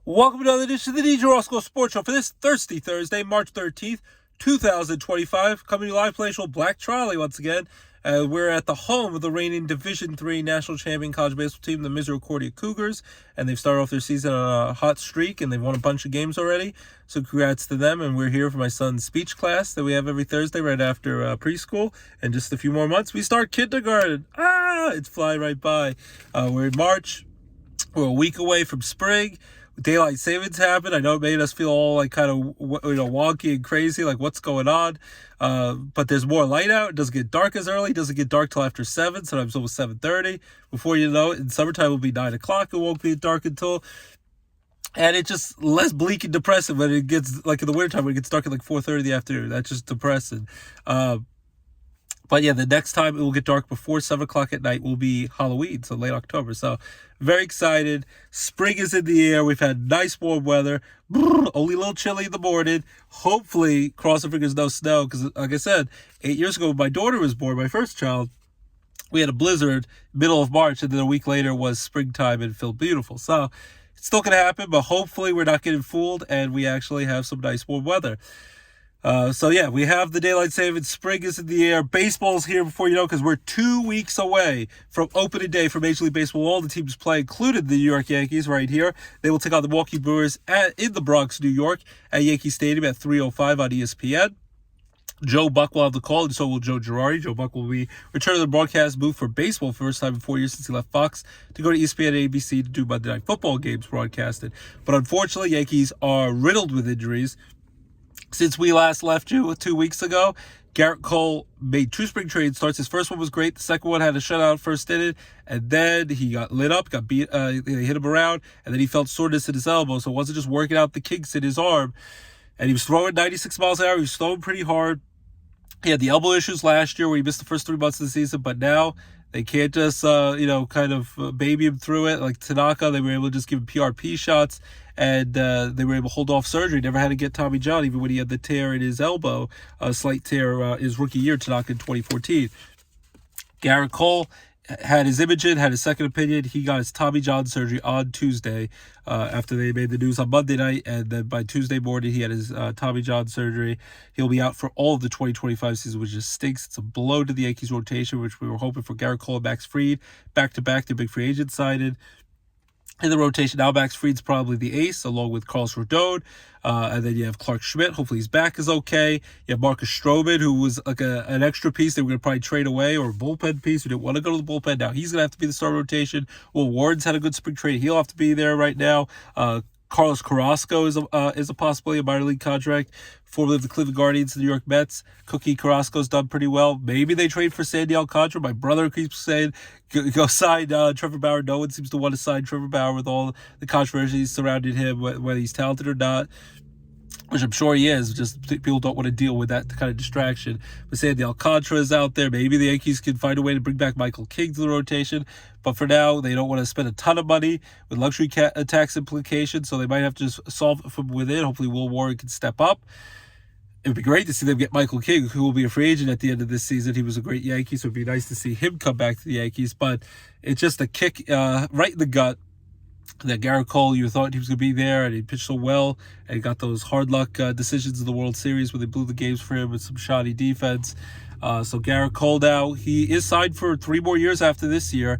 Welcome to another edition of the DJ Roscoe Sports Show for this Thursday, March 13th, 2025. Coming to you live playing show Black Trolley once again. We're at the home of the reigning Division III national champion college baseball team, the Misericordia Cougars, and they've started off their season on a hot streak, and they've won a bunch of games already. So congrats to them, and we're here for my son's speech class that we have every Thursday right after preschool. And just a few more months, we start kindergarten. It's flying right by. We're in March. We're a week away from spring. Daylight savings happened. I know it made us feel all like kind of wonky and crazy, like what's going on. But there's more light out. It doesn't get dark as early. It doesn't get dark till after 7. Sometimes almost 7:30. Before you know it, in summertime it'll be 9 o'clock. It won't be dark until. And it's just less bleak and depressing when it gets, like in the wintertime, when it gets dark at like 4:30 in the afternoon. That's just depressing. But yeah, the next time it will get dark before 7 o'clock at night will be Halloween, so late October. So very excited. Spring is in the air. We've had nice warm weather. Only a little chilly in the morning. Hopefully, cross our fingers, no snow. Because like I said, 8 years ago when my daughter was born, my first child, we had a blizzard middle of March. And then a week later was springtime and it felt beautiful. So it's still going to happen. But hopefully we're not getting fooled and we actually have some nice warm weather. We have the daylight savings. Spring is in the air. Baseball's here before you know, because we're 2 weeks away from opening day for Major League Baseball. All the teams play, including the New York Yankees right here. They will take on the Milwaukee Brewers in the Bronx, New York, at Yankee Stadium at 3:05 on ESPN. Joe Buck will have the call, and so will Joe Girardi. Joe Buck will be returning to the broadcast booth for baseball for the first time in 4 years since he left Fox to go to ESPN and ABC to do Monday Night Football games broadcasted. But unfortunately, Yankees are riddled with injuries. Since we last left you 2 weeks ago, Garrett Cole made 2 spring trade starts. His first one was great. The second one had a shutout first inning, and then he got lit up, got beat. They hit him around, and then he felt soreness in his elbow. So it wasn't just working out the kinks in his arm. And he was throwing 96 miles an hour. He was throwing pretty hard. He had the elbow issues last year where he missed the first 3 months of the season, but now they can't just, baby him through it. Like Tanaka, they were able to just give him PRP shots, and they were able to hold off surgery. Never had to get Tommy John, even when he had the tear in his elbow, a slight tear his rookie year, Tanaka in 2014. Garrett Cole had his imaging, had his second opinion. He got his Tommy John surgery on Tuesday after they made the news on Monday night. And then by Tuesday morning, he had his Tommy John surgery. He'll be out for all of the 2025 season, which just stinks. It's a blow to the Yankees rotation, which we were hoping for Garrett Cole and Max Fried. Back-to-back, the big free agent signed. In the rotation, now Max Fried's probably the ace, along with Carlos Rodon. And then you have Clark Schmidt. Hopefully his back is okay. You have Marcus Stroman, who was like an extra piece they were going to probably trade away, or a bullpen piece who didn't want to go to the bullpen. Now he's going to have to be the start rotation. Will Warren's had a good spring trade. He'll have to be there right now. Carlos Carrasco is a possibility, a minor league contract, formerly of the Cleveland Guardians, the New York Mets. Cookie Carrasco's done pretty well. Maybe they trade for Sandy Alcantara. My brother keeps saying, go sign Trevor Bauer. No one seems to want to sign Trevor Bauer with all the controversies surrounding him, whether he's talented or not, which I'm sure he is. Just people don't want to deal with that kind of distraction. But Sandy Alcantara is out there. Maybe the Yankees can find a way to bring back Michael King to the rotation. But for now, they don't want to spend a ton of money with luxury tax implications, so they might have to just solve it from within. Hopefully Will Warren can step up. It would be great to see them get Michael King, who will be a free agent at the end of this season. He was a great Yankee, so it would be nice to see him come back to the Yankees. But it's just a kick right in the gut that Garrett Cole, you thought he was going to be there, and he pitched so well, and he got those hard luck decisions in the World Series where they blew the games for him with some shoddy defense. So Garrett Cole now, he is signed for 3 more years after this year.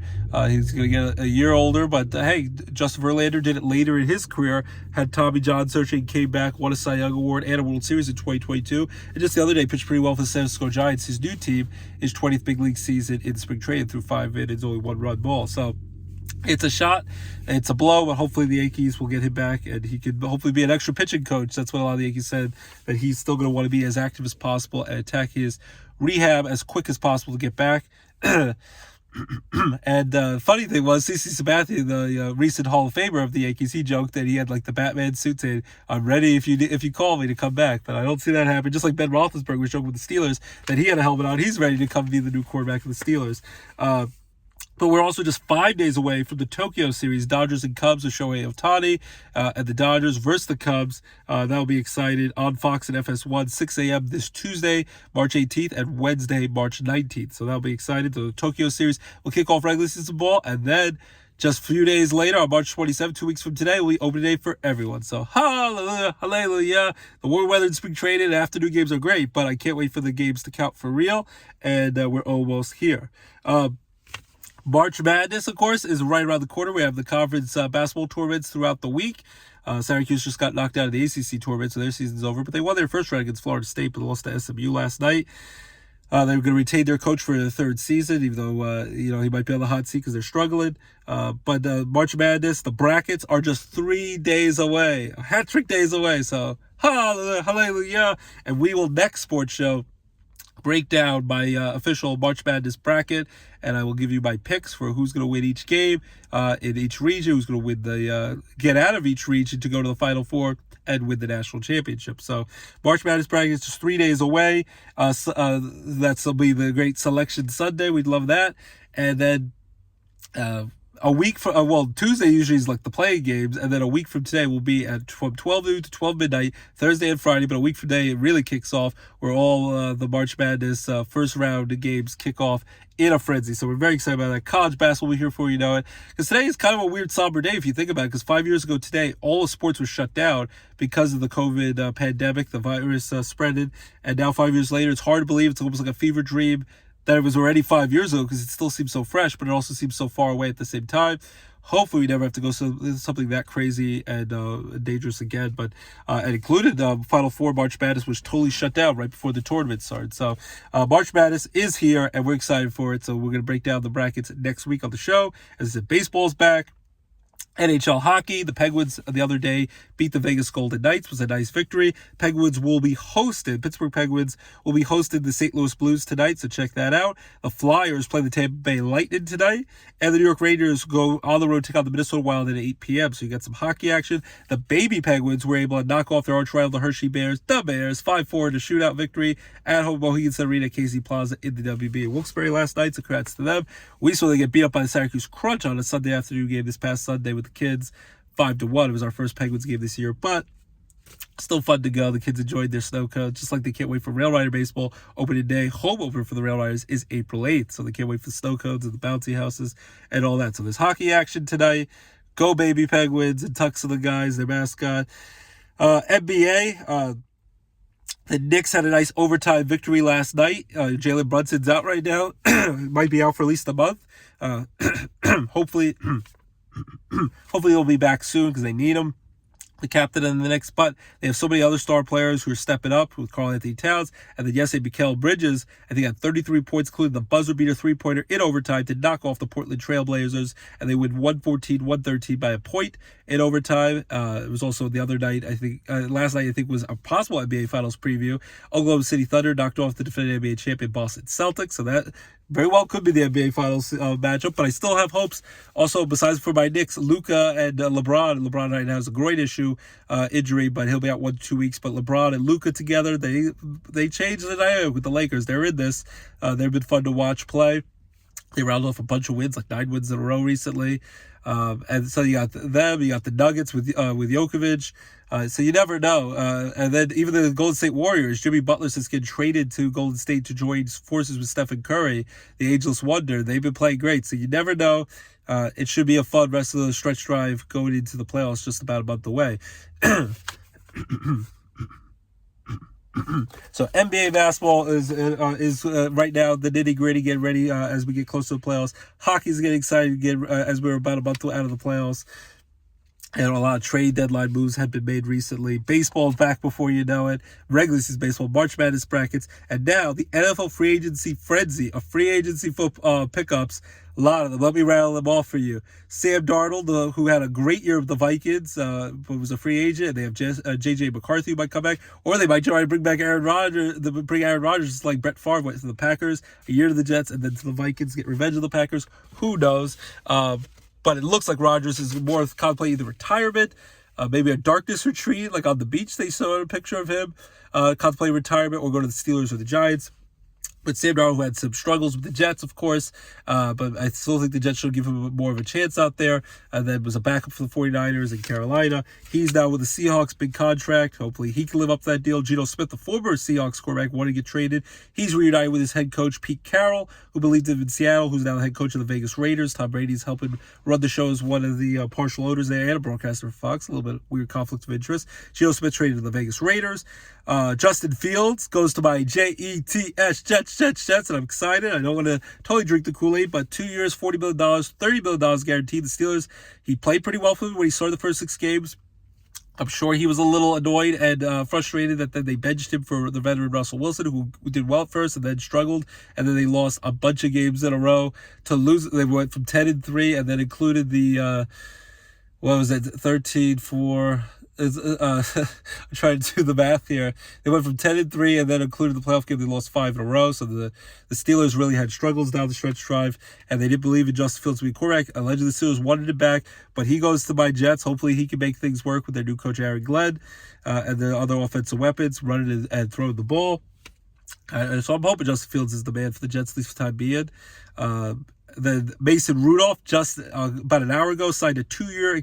He's going to get a year older, but hey, Justin Verlander did it later in his career, had Tommy John surgery, came back, won a Cy Young Award and a World Series in 2022, and just the other day pitched pretty well for the San Francisco Giants, his new team, his 20th big league season in spring training through 5 innings, only 1-run ball. So it's a shot, it's a blow, but hopefully the Yankees will get him back, and he could hopefully be an extra pitching coach. That's what a lot of the Yankees said, that he's still going to want to be as active as possible and attack his rehab as quick as possible to get back. And funny thing was, CeCe Sabathia, the recent Hall of Famer of the Yankees, he joked that he had like the Batman suit saying, "I'm ready if you call me to come back." But I don't see that happen. Just like Ben Roethlisberger was joking with the Steelers that he had a helmet on, he's ready to come be the new quarterback of the Steelers. But we're also just 5 days away from the Tokyo series, Dodgers and Cubs with Shohei Ohtani, and the Dodgers versus the Cubs. That'll be exciting on Fox and FS1, 6 a.m. this Tuesday, March 18th, and Wednesday, March 19th. So that'll be exciting. The Tokyo series will kick off regular season ball, and then Just a few days later, on March 27th, 2 weeks from today, will be opening day for everyone. So, hallelujah, hallelujah. The warm weather and spring training and afternoon games are great, but I can't wait for the games to count for real, and we're almost here. March Madness, of course, is right around the corner. We have the conference basketball tournaments throughout the week. Syracuse just got knocked out of the ACC tournament, so their season's over. But they won their first round against Florida State, but lost to SMU last night. They were going to retain their coach for the third season, even though, he might be on the hot seat because they're struggling. But March Madness, the brackets are just 3 days away, a hat trick days away. So, hallelujah. And we will next sports show break down my official March Madness bracket, and I will give you my picks for who's going to win each game in each region, who's going to win the get out of each region to go to the Final Four and win the national championship. So March Madness bracket is just 3 days away. That'll be the great selection Sunday. We'd love that. And then a week from Tuesday usually is like the playing games, and then a week from today will be from 12 noon to 12 midnight, Thursday and Friday. But a week from today it really kicks off, where all the March Madness first round games kick off in a frenzy. So we're very excited about that. College basketball will be here for you know it, because today is kind of a weird somber day if you think about it, because 5 years ago today all the sports were shut down because of the COVID pandemic, the virus spreading, and now 5 years later it's hard to believe. It's almost like a fever dream that it was already 5 years ago, because it still seems so fresh, but it also seems so far away at the same time. Hopefully we never have to go something that crazy and dangerous again. But it included Final Four March Madness, which totally shut down right before the tournament started. So March Madness is here, and we're excited for it. So we're going to break down the brackets next week on the show. As I said, baseball's back. NHL hockey, the Penguins the other day beat the Vegas Golden Knights. It was a nice victory. Pittsburgh Penguins will be hosting the St. Louis Blues tonight, so check that out. The Flyers play the Tampa Bay Lightning tonight, and the New York Rangers go on the road to take on the Minnesota Wild at 8 p.m., so you got some hockey action. The baby Penguins were able to knock off their arch rival, the Hershey Bears, 5-4 in a shootout victory at home Mohegan Sun Arena, Casey Plaza in the WB in Wilkes-Barre last night, so congrats to them. We saw they get beat up by the Syracuse Crunch on a Sunday afternoon game this past Sunday with the kids, 5-1. It was our first Penguins game this year, but still fun to go. The kids enjoyed their snow cones, just like they can't wait for Rail Rider Baseball opening day. Home opener for the Rail Riders is April 8th, so they can't wait for the snow cones and the bouncy houses and all that. So there's hockey action tonight. Go baby Penguins, and Tux of the guys, their mascot. NBA, the Knicks had a nice overtime victory last night. Jalen Brunson's out right now. Might be out for at least a month. Hopefully he'll be back soon because they need him, the captain in the Knicks. But they have so many other star players who are stepping up, with Karl-Anthony Towns, and then yesterday Mikal Bridges, I think, had 33 points, including the buzzer beater three-pointer in overtime to knock off the Portland Trailblazers, and they win 114-113 by a point in overtime. It was also the other night, I think, last night, I think, was a possible NBA Finals preview. Oklahoma City Thunder knocked off the defending NBA champion Boston Celtics, so that very well could be the NBA Finals matchup, but I still have hopes. Also, besides for my Knicks, Luka and LeBron. LeBron right now has a groin issue injury, but he'll be out 1 to 2 weeks. But LeBron and Luka together, they changed the dynamic with the Lakers. They're in this. They've been fun to watch play. They rounded off a bunch of wins, like 9 wins in a row recently. And so you got them, you got the Nuggets with Jokovic. So you never know. And then even the Golden State Warriors, Jimmy Butler's just getting traded to Golden State to join forces with Stephen Curry, the ageless wonder. They've been playing great. So you never know. It should be a fun rest of the stretch drive going into the playoffs just about a month away. So NBA basketball is right now the nitty gritty, getting ready as we get close to the playoffs. Hockey's getting excited again as we're about a month out of the playoffs. And a lot of trade deadline moves have been made recently. Baseball's back before you know it. Regular season baseball, March Madness brackets, and now the NFL free agency frenzy of free agency pickups. A lot of them. Let me rattle them off for you. Sam Darnold, who had a great year with the Vikings, but was a free agent. They have J.J. McCarthy who might come back, or they might try to bring back Aaron Rodgers. Just like Brett Favre went to the Packers, a year to the Jets, and then to the Vikings, get revenge of the Packers. Who knows? But it looks like Rodgers is more contemplating the retirement, maybe a darkness retreat, like on the beach. They saw a picture of him contemplating retirement, or go to the Steelers or the Giants. But Sam Darnold, who had some struggles with the Jets, of course, but I still think the Jets should give him more of a chance out there. And then was a backup for the 49ers in Carolina. He's now with the Seahawks, big contract. Hopefully he can live up to that deal. Geno Smith, the former Seahawks quarterback, wanted to get traded. He's reunited with his head coach, Pete Carroll, who believed him in Seattle, who's now the head coach of the Vegas Raiders. Tom Brady's helping run the show as one of the partial owners there and a broadcaster for Fox. A little bit weird conflict of interest. Geno Smith traded to the Vegas Raiders. Justin Fields goes to my Jets, and I'm excited. I don't want to totally drink the Kool-Aid, but 2 years, $40 million, $30 million guaranteed. The Steelers, he played pretty well for them when he started the first 6 games. I'm sure he was a little annoyed and frustrated that then they benched him for the veteran Russell Wilson, who did well at first and then struggled, and then they lost a bunch of games in a row to lose. They went from 10-3, and then included the 13-4. I'm trying to do the math here. They went from 10-3 and then included the playoff game. They lost 5 in a row. So the Steelers really had struggles down the stretch drive, and they didn't believe in Justin Fields to be quarterback. Allegedly, the Steelers wanted him back, but he goes to my Jets. Hopefully, he can make things work with their new coach, Aaron Glenn, and the other offensive weapons, running and throwing the ball. So I'm hoping Justin Fields is the man for the Jets, at least for the time being. Then Mason Rudolph, just about an hour ago, signed a 2-year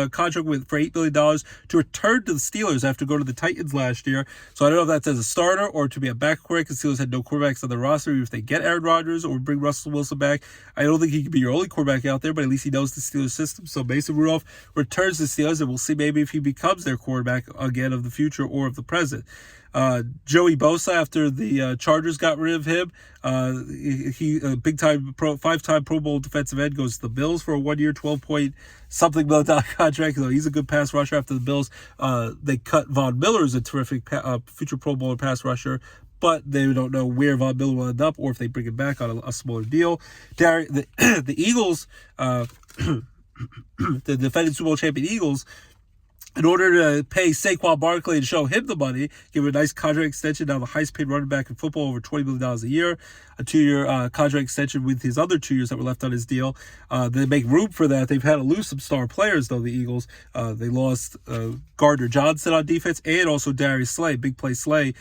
contract for $8 million to return to the Steelers after going to the Titans last year. So I don't know if that's as a starter or to be a back quarterback, because the Steelers had no quarterbacks on the roster. Even if they get Aaron Rodgers or bring Russell Wilson back, I don't think he can be your only quarterback out there, but at least he knows the Steelers system. So Mason Rudolph returns to the Steelers, and we'll see maybe if he becomes their quarterback again of the future or of the present. Joey Bosa, after the Chargers got rid of him, he big-time 5-time Pro Bowl defensive end, goes to the Bills for a 1-year, $12-point-something million contract. So he's a good pass rusher. After the Bills, they cut Von Miller as a terrific future Pro Bowler pass rusher, but they don't know where Von Miller will end up or if they bring him back on a smaller deal. The Eagles, the defending Super Bowl champion Eagles, in order to pay Saquon Barkley and show him the money, give him a nice contract extension, now the highest paid running back in football, over $20 million a year, a 2-year contract extension with his other 2 years that were left on his deal. They make room for that. They've had to lose some star players, though, the Eagles. They lost Gardner Johnson on defense and also Darius Slay, big play Slay.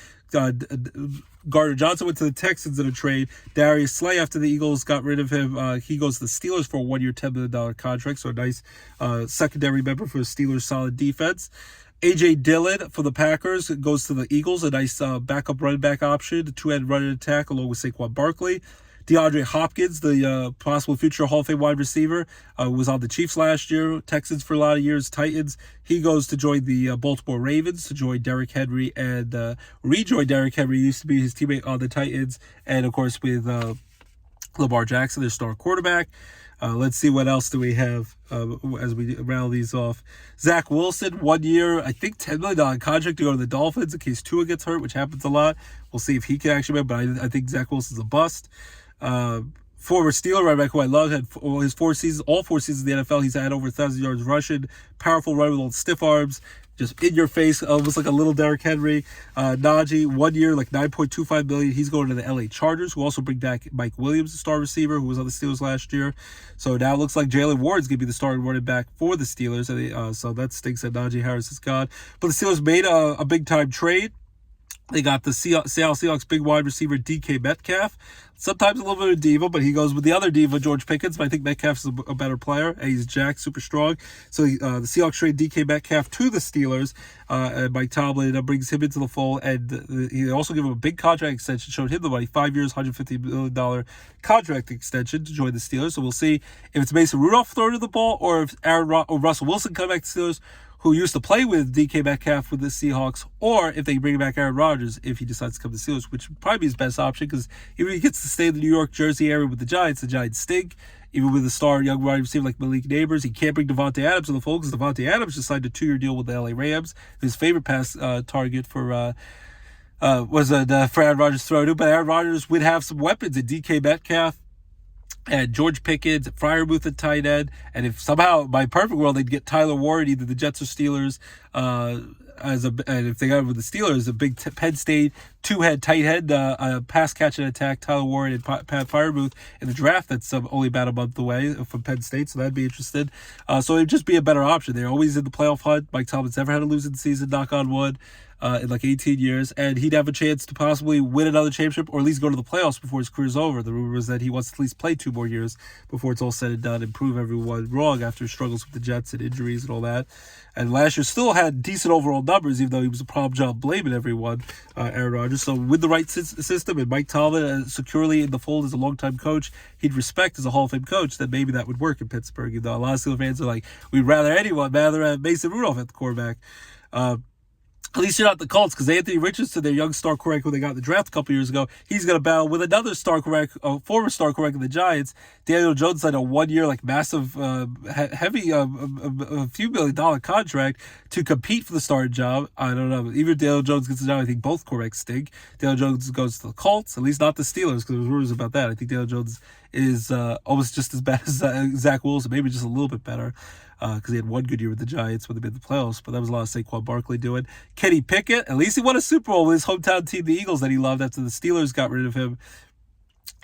Gardner Johnson went to the Texans in a trade. Darius Slay, after the Eagles got rid of him, he goes to the Steelers for a 1-year, $10 million contract. So a nice secondary member for the Steelers' solid defense. A.J. Dillon for the Packers goes to the Eagles, a nice backup running back option, the 2-end running attack along with Saquon Barkley. DeAndre Hopkins, the possible future Hall of Fame wide receiver, was on the Chiefs last year, Texans for a lot of years, Titans. He goes to join the Baltimore Ravens, to join Derrick Henry and rejoin Derrick Henry. He used to be his teammate on the Titans, and of course with Lamar Jackson, their star quarterback. Let's see what else do we have as we round these off. Zach Wilson, 1 year, I think $10 million contract to go to the Dolphins in case Tua gets hurt, which happens a lot. We'll see if he can actually make, but I think Zach Wilson's a bust. Former Steeler running back who I love, had his all 4 seasons in the NFL. He's had over 1,000 yards rushing, powerful runner with old stiff arms, just in your face, almost like a little Derrick Henry. Najee, 1 year, like $9.25 million. He's going to the LA Chargers, who also bring back Mike Williams, the star receiver, who was on the Steelers last year. So now it looks like Jalen Ward's going to be the starting running back for the Steelers. So that stinks that Najee Harris is gone. But the Steelers made a big-time trade. They got the Seattle Seahawks big wide receiver DK Metcalf. Sometimes a little bit of a diva, but he goes with the other diva, George Pickens. But I think Metcalf's a better player, and he's jacked, super strong. So the Seahawks trade DK Metcalf to the Steelers, and Mike Tomlin brings him into the fold. And he also gave him a big contract extension, showed him the money, 5 years, $150 million contract extension to join the Steelers. So we'll see if it's Mason Rudolph throwing the ball or if or Russell Wilson coming back to the Steelers, who used to play with DK Metcalf with the Seahawks, or if they bring back Aaron Rodgers if he decides to come to the Steelers, which would probably be his best option, because even if he gets to stay in the New York, Jersey area with the Giants stink. Even with a star young wide receiver like Malik Neighbors, he can't bring Devontae Adams to the fold, because Devontae Adams just signed a 2-year deal with the LA Rams. His favorite pass target for Aaron Rodgers throw to, but Aaron Rodgers would have some weapons in DK Metcalf and George Pickens, Freiermuth at tight end, and if somehow, by perfect world, they'd get Tyler Warren, either the Jets or Steelers, and if they got with the Steelers, a big Penn State tight head, pass catch and attack, Tyler Warren and Pat Freiermuth in the draft. That's only about a month away from Penn State, so that'd be interesting. So it'd just be a better option. They're always in the playoff hunt. Mike Tomlin's never had a losing season, knock on wood, in like 18 years, and he'd have a chance to possibly win another championship or at least go to the playoffs before his career's over. The rumor is that he wants to at least play 2 more years before it's all said and done and prove everyone wrong after his struggles with the Jets and injuries and all that. And last year still had decent overall numbers, even though he was a problem job blaming everyone, Aaron Rodgers. So with the right system and Mike Tomlin securely in the fold as a longtime coach he'd respect as a Hall of Fame coach, then maybe that would work in Pittsburgh. You know, a lot of Steelers fans are like, we'd rather have Mason Rudolph at the quarterback. At least you're not the Colts, because Anthony Richardson, their young star quarterback when they got in the draft a couple years ago, he's going to battle with another star quarterback, former star quarterback of the Giants. Daniel Jones signed a 1-year, massive, heavy, a few $1 million contract to compete for the starting job. I don't know. Even if Daniel Jones gets the job, I think both quarterbacks stink. Daniel Jones goes to the Colts, at least not the Steelers, because there's rumors about that. I think Daniel Jones is almost just as bad as Zach Wilson, maybe just a little bit better. Because he had one good year with the Giants when they made the playoffs, but that was a lot of Saquon Barkley doing. Kenny Pickett, at least he won a Super Bowl with his hometown team, the Eagles, that he loved after the Steelers got rid of him.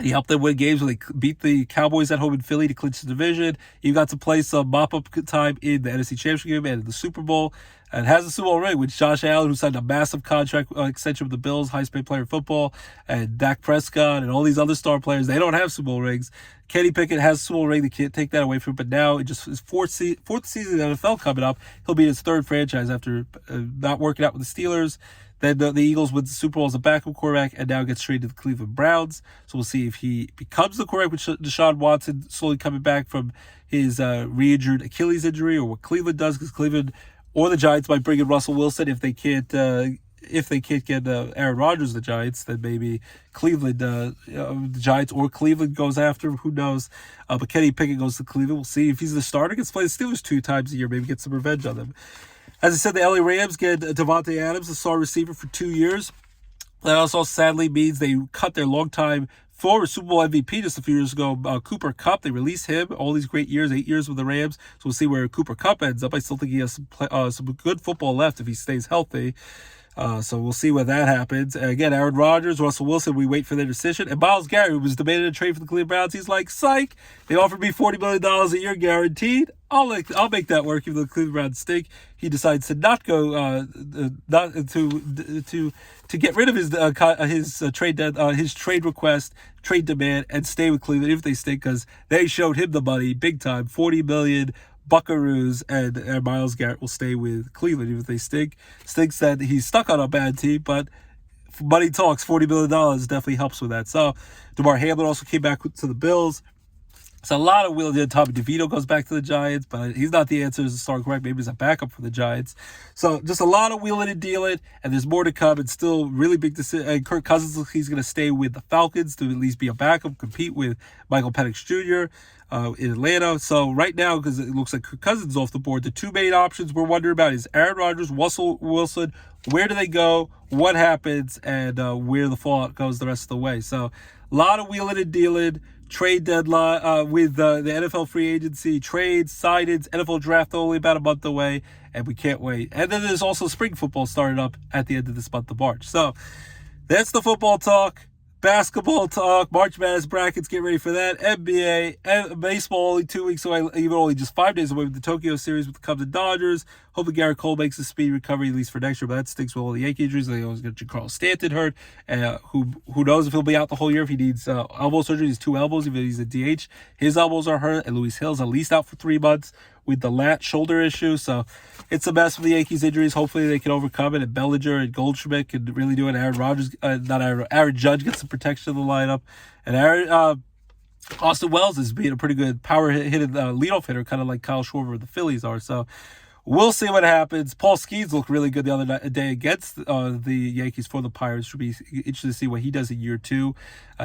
He helped them win games when they beat the Cowboys at home in Philly to clinch the division. He got to play some mop-up time in the NFC Championship game and in the Super Bowl. And has a Super Bowl ring with Josh Allen, who signed a massive contract extension with the Bills, highest paid player in football, and Dak Prescott and all these other star players. They don't have Super Bowl rings. Kenny Pickett has a Super Bowl ring. They can't take that away from him. But now, it just his fourth season in the NFL coming up. He'll be in his 3rd franchise after not working out with the Steelers. Then the Eagles win the Super Bowl as a backup quarterback and now gets traded to the Cleveland Browns. So we'll see if he becomes the quarterback with Deshaun Watson slowly coming back from his re-injured Achilles injury, or what Cleveland does, because Cleveland or the Giants might bring in Russell Wilson if they can't get Aaron Rodgers, the Giants. Then maybe Cleveland, the Giants or Cleveland goes after him. Who knows? But Kenny Pickett goes to Cleveland. We'll see if he's the starter. Gets to play the Steelers 2 times a year. Maybe get some revenge on them. As I said, the LA Rams get Devontae Adams, a star receiver, for 2 years. That also sadly means they cut their longtime former Super Bowl MVP just a few years ago, Cooper Kupp. They released him. All these great years, 8 years with the Rams. So we'll see where Cooper Kupp ends up. I still think he has some good football left if he stays healthy. So we'll see where that happens. Again, Aaron Rodgers, Russell Wilson, we wait for their decision. And Myles Garrett, who was demanded a trade for the Cleveland Browns, he's like, psych, they offered me $40 million a year guaranteed. I'll make that work even though the Cleveland Browns stink. He decides to not go, not to get rid of his trade request, trade demand, and stay with Cleveland if they stink, because they showed him the money big time, $40 million. Buckaroos, and Myles Garrett will stay with Cleveland even if they stink. Stinks that he's stuck on a bad team, but money talks. $40 million definitely helps with that. So DeMar Hamlin also came back to the Bills. It's a lot of wheeling. Tommy DeVito goes back to the Giants, but he's not the answer as a starting quarterback. Maybe he's a backup for the Giants. So just a lot of wheeling and dealing, and there's more to come. It's still really big decision. And Kirk Cousins looks he's going to stay with the Falcons to at least be a backup, compete with Michael Penix Jr. In Atlanta. So right now, because it looks like Kirk Cousins off the board, the 2 main options we're wondering about is Aaron Rodgers, Russell Wilson. Where do they go? What happens? And where the fallout goes the rest of the way. So a lot of wheeling and dealing. Trade deadline with the NFL free agency, trades, signings, NFL draft only about a month away, and we can't wait. And then there's also spring football starting up at the end of this month of March. So that's the football talk. Basketball talk, March Madness brackets, get ready for that. NBA, and baseball only 2 weeks away, even only just 5 days away with the Tokyo series with the Cubs and Dodgers. Hopefully Garrett Cole makes a speedy recovery, at least for next year, but that stinks with all the Yankee injuries. They always get Carl Stanton hurt, who knows if he'll be out the whole year if he needs elbow surgery. He's 2 elbows, even if he's a DH. His elbows are hurt, and Luis Hill's at least out for 3 months with the lat shoulder issue. So it's a mess with the Yankees injuries. Hopefully they can overcome it, and Bellinger and Goldschmidt can really do it. Aaron Judge gets some protection in the lineup, and Austin Wells is being a pretty good power-hitting leadoff hitter, kind of like Kyle Schwarber the Phillies are. So we'll see what happens. Paul Skeens looked really good the other day against the Yankees for the Pirates. Should be interesting to see what he does in year 2.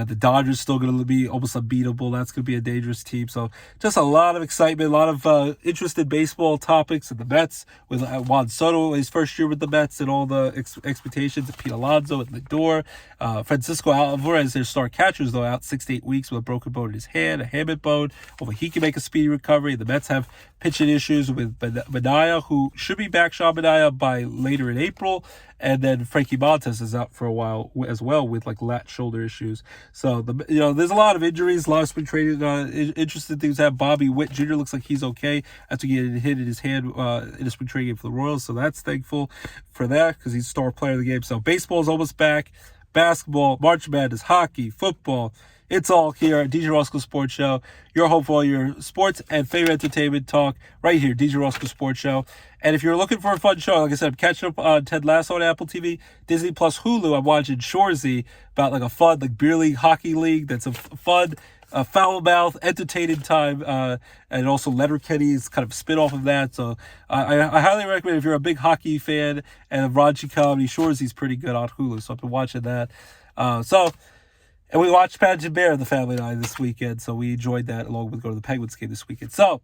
The Dodgers still going to be almost unbeatable. That's going to be a dangerous team. So just a lot of excitement, a lot of interested baseball topics. And the Mets with Juan Soto, his first year with the Mets, and all the expectations of Pete Alonso and Lindor. Francisco Alvarez, their star catchers, though, out 6 to 8 weeks with a broken bone in his hand, a hamate bone. Hopefully he can make a speedy recovery. The Mets have pitching issues with Benai, Minaya, who should be back, Sean Minaya, by later in April. And then Frankie Montes is out for a while as well with like lat shoulder issues. So there's a lot of injuries, a lot of spring training. Interesting things happen. Bobby Witt Jr. looks like he's okay after getting hit in his hand in a spring training game for the Royals. So that's thankful for that because he's a star player of the game. So baseball is almost back. Basketball, March Madness, hockey, football. It's all here at DJ Roscoe Sports Show. Your home for all your sports and favorite entertainment talk right here, DJ Roscoe Sports Show. And if you're looking for a fun show, like I said, I'm catching up on Ted Lasso on Apple TV, Disney Plus, Hulu. I'm watching Shoresy about like a fun like beer league, hockey league. That's a fun, foul mouth, entertaining time. And also Letterkenny is kind of a spin-off of that. So I highly recommend if you're a big hockey fan and a raunchy comedy, Shoresy's pretty good on Hulu. So I've been watching that. And we watched Pageant Bear in the family and I this weekend, so we enjoyed that along with going to the Penguins game this weekend. So,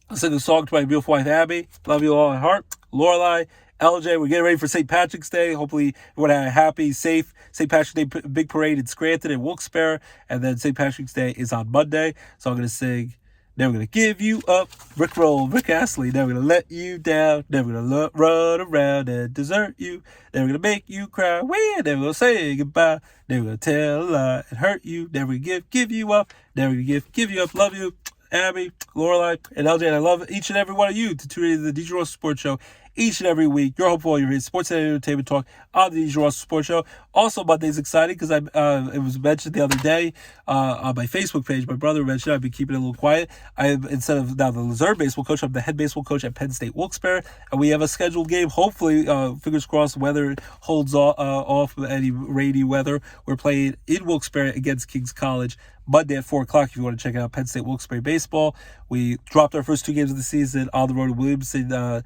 I'll sing the song to my beautiful wife, Abby. Love you all at heart. Lorelai, LJ, we're getting ready for St. Patrick's Day. Hopefully, everyone had a happy, safe St. Patrick's Day big parade in Scranton and Wilkes-Barre. And then St. Patrick's Day is on Monday. So I'm going to sing, Never Gonna Give You Up, Rick Roll, Rick Astley, Never Gonna Let You Down, Never Gonna run around and desert you, Never Gonna Make You Cry, Never Gonna Say Goodbye, Never Gonna Tell a Lie and Hurt You, Never Gonna give you up, Never Gonna give you up, love you, Abby, Lorelai, and LJ, and I love each and every one of you to tune into the DJ Roscoe Sports Show each and every week. Your hope for all your sports and entertainment talk on the DJ Roscoe Sports Show. Also, Monday's exciting because it was mentioned the other day on my Facebook page. My brother mentioned I've been keeping it a little quiet. Instead of now the Luzerne baseball coach, I'm the head baseball coach at Penn State Wilkes-Barre, and we have a scheduled game. Hopefully, fingers crossed, weather holds off any rainy weather. We're playing in Wilkes-Barre against King's College Monday at 4 o'clock if you want to check out Penn State Wilkes-Barre baseball. We dropped our first 2 games of the season on the road to Williamson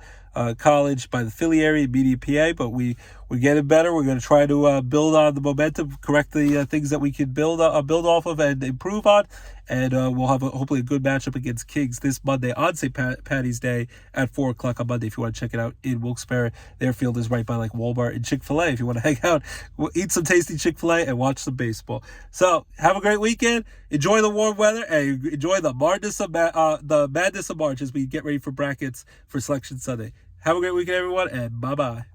College by the Philly area, Media PA, but we're getting better. We're going to try to build on the momentum, correct the things that we can build off of and improve on, and we'll have hopefully a good matchup against Kings this Monday on St. Patty's Day at 4 o'clock on Monday if you want to check it out in Wilkes-Barre. Their field is right by like Walmart and Chick-fil-A if you want to hang out, eat some tasty Chick-fil-A and watch some baseball. So have a great weekend. Enjoy the warm weather and enjoy the madness of March as we get ready for brackets for Selection Sunday. Have a great weekend, everyone, and bye-bye.